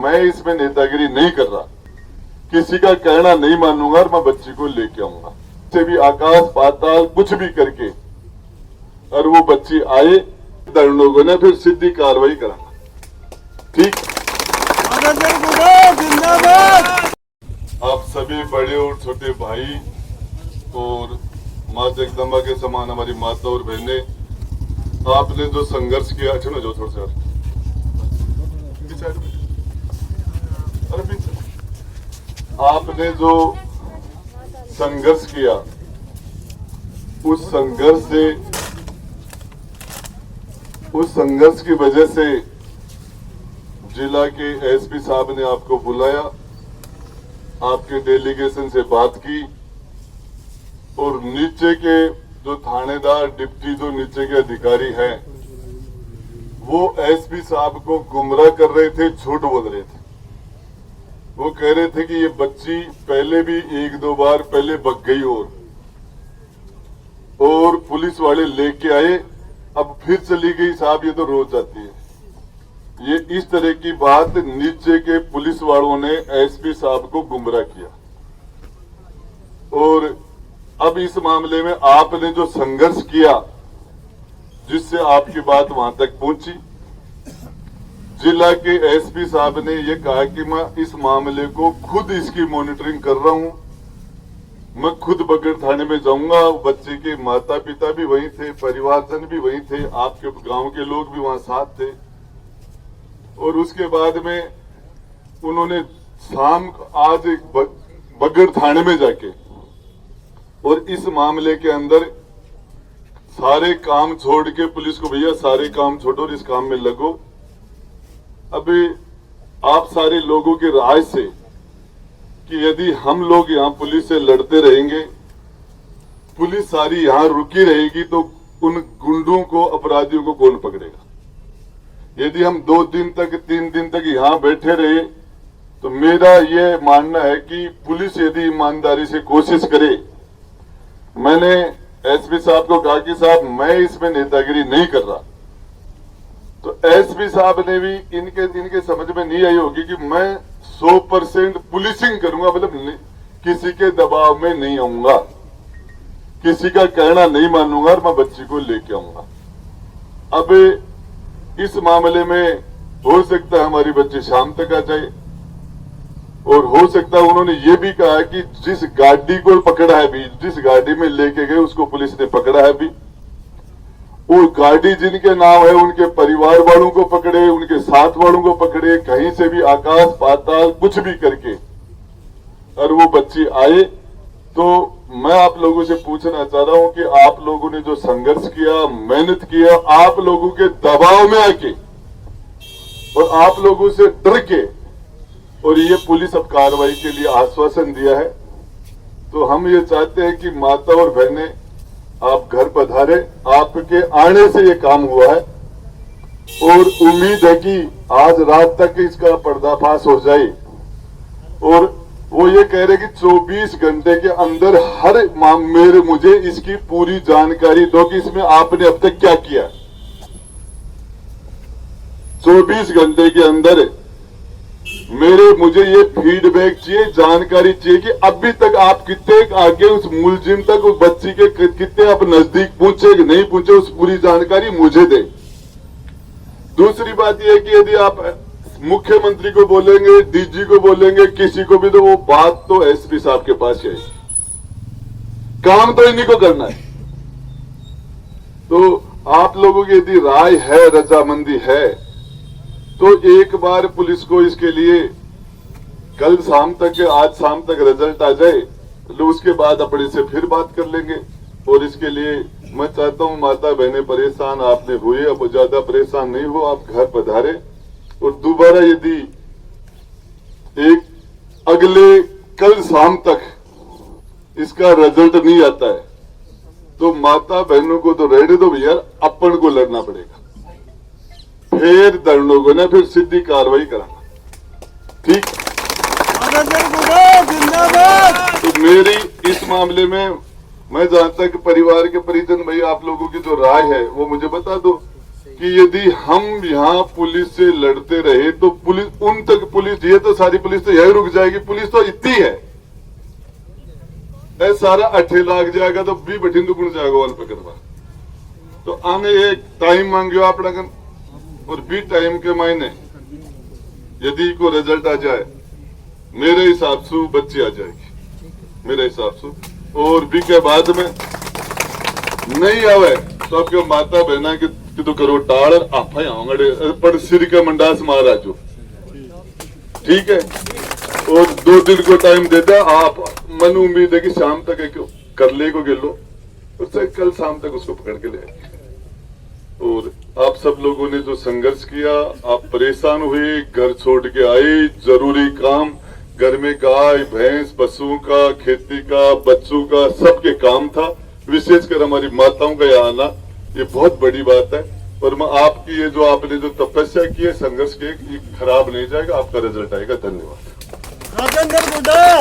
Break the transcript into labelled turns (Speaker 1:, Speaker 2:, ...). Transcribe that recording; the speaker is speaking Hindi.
Speaker 1: मैं इसमें नेतागिरी नहीं कर रहा, किसी का कहना नहीं मानूंगा और मैं बच्ची को लेके आऊंगा, से भी आकाश पाताल कुछ भी करके, और वो बच्ची आए तो उन लोगों ने फिर सीधी कार्रवाई कराना। ठीक, आप सभी बड़े और छोटे भाई और माँ जगदम्बा के समान हमारी माता और बहनें, आपने जो संघर्ष किया, अच्छा ना जो थोड़ा सा आपने जो संघर्ष किया, उस संघर्ष की वजह से जिला के एसपी साहब ने आपको बुलाया, आपके डेलीगेशन से बात की और नीचे के जो थानेदार डिप्टी जो नीचे के अधिकारी हैं वो एसपी साहब को गुमराह कर रहे थे, झूठ बोल रहे थे। वो कह रहे थे कि ये बच्ची पहले भी एक दो बार पहले भग गई और पुलिस वाले लेके आए, अब फिर चली गई साहब, ये तो रोज जाती है। ये इस तरह की बात नीचे के पुलिस वालों ने एसपी साहब को गुमराह किया। और अब इस मामले में आपने जो संघर्ष किया जिससे आपकी बात वहां तक पहुंची, जिला के एसपी साहब ने ये कहा कि मैं इस मामले को खुद इसकी मॉनिटरिंग कर रहा हूं, मैं खुद बगड़ थाने में जाऊंगा। बच्चे के माता पिता भी वहीं थे, परिवारजन भी वहीं थे, आपके गांव के लोग भी वहां साथ थे। और उसके बाद में उन्होंने शाम आज बगड़ थाने में जाके और इस मामले के अंदर सारे काम छोड़ के पुलिस को, भैया सारे काम छोड़ो और इस काम में लगो। अभी आप सारे लोगों की राय से कि यदि हम लोग यहाँ पुलिस से लड़ते रहेंगे, पुलिस सारी यहाँ रुकी रहेगी, तो उन गुंडों को, अपराधियों को कौन पकड़ेगा। यदि हम 2 दिन तक 3 दिन तक यहाँ बैठे रहे तो मेरा ये मानना है कि पुलिस यदि ईमानदारी से कोशिश करे, मैंने एसपी साहब को कहा कि साहब मैं इसमें नेतागिरी नहीं कर रहा, तो एसपी साहब ने भी इनके समझ में नहीं आई होगी कि मैं 100% पुलिसिंग करूंगा, मतलब किसी के दबाव में नहीं आऊंगा, किसी का कहना नहीं मानूंगा और मैं बच्ची को लेके आऊंगा। अब इस मामले में हो सकता है हमारी बच्ची शाम तक आ जाए, और हो सकता है उन्होंने ये भी कहा कि जिस गाड़ी को पकड़ा है भी, जिस गाड़ी में लेके गए उसको पुलिस ने पकड़ा है भी, वो गाड़ी जिनके नाम है उनके परिवार वालों को पकड़े, उनके साथ वालों को पकड़े, कहीं से भी आकाश पाताल कुछ भी करके, और वो बच्ची आए। तो मैं आप लोगों से पूछना चाह रहा हूं कि आप लोगों ने जो संघर्ष किया, मेहनत किया, आप लोगों के दबाव में आके और आप लोगों से डर के, और ये पुलिस अब कार्रवाई के लिए आश्वासन दिया है, तो हम ये चाहते हैं कि माता और बहनें आप घर पधारे, आपके आने से ये काम हुआ है और उम्मीद है कि आज रात तक इसका पर्दाफाश हो जाए। और वो ये कह रहे कि 24 घंटे के अंदर मुझे इसकी पूरी जानकारी दो कि इसमें आपने अब तक क्या किया। 24 घंटे के अंदर मुझे ये फीडबैक चाहिए, जानकारी चाहिए कि अभी तक आप कितने आगे उस मुलजिम तक, उस बच्ची के कितने आप नजदीक पहुंचे कि नहीं पहुंचे, उस पूरी जानकारी मुझे दे। दूसरी बात यह है कि यदि आप मुख्यमंत्री को बोलेंगे, डीजी को बोलेंगे, किसी को भी, तो वो बात तो एसपी साहब के पास है, काम तो इन्हीं को करना है। तो आप लोगों की यदि राय है, रजामंदी है, तो एक बार पुलिस को इसके लिए कल शाम तक, आज शाम तक रिजल्ट आ जाए, तो उसके बाद अपने से फिर बात कर लेंगे। और इसके लिए मैं चाहता हूं माता बहनें परेशान आपने हुए, अब ज्यादा परेशान नहीं हो, आप घर पधारे। और दोबारा यदि अगले कल शाम तक इसका रिजल्ट नहीं आता है तो माता बहनों को तो रहने दो भैया, अपन को लड़ना पड़ेगा, फिर लोगों ने फिर सीधी कार्रवाई कराना। ठीक, तो मेरी इस मामले में मैं जहां तक परिवार के परिजन, भाई आप लोगों की जो राय है वो मुझे बता दो। कि यदि हम यहाँ पुलिस से लड़ते रहे तो पुलिस उन तक पुलिस ये तो सारी पुलिस तो यही रुक जाएगी। पुलिस तो इतनी है ऐ सारा अठे लाग जाएगा तो भी बठिंदु गुण जाएगा वाल पकड़वा। तो आने एक टाइम मांगियो अपना कन और बी टाइम के मायने यदि को रिजल्ट आ जाए मेरे हिसाब से बच्ची आ जाएगी मेरे हिसाब से। और बी के बाद में नहीं आवे तो आपके माता बहना की तो करो टाड़ आप आंगड़े पर सिर का मंडास महाराजो ठीक है। और 2 दिन को टाइम देता आप मन उम्मीद है कि शाम तक एक कर ले को गिलो उससे कल शाम तक उसको पकड़ के ले आएंगे। और आप सब लोगों ने जो संघर्ष किया आप परेशान हुए घर छोड़ के आए जरूरी काम घर में गाय भैंस पशुओं का खेती का बच्चों का सबके काम था। विशेषकर हमारी माताओं का यहाँ आना ये बहुत बड़ी बात है। और मैं आपकी ये जो आपने जो तपस्या की है संघर्ष की ये खराब नहीं जाएगा आपका रिजल्ट आएगा। धन्यवाद।
Speaker 2: राजेंद्र गुड्डा।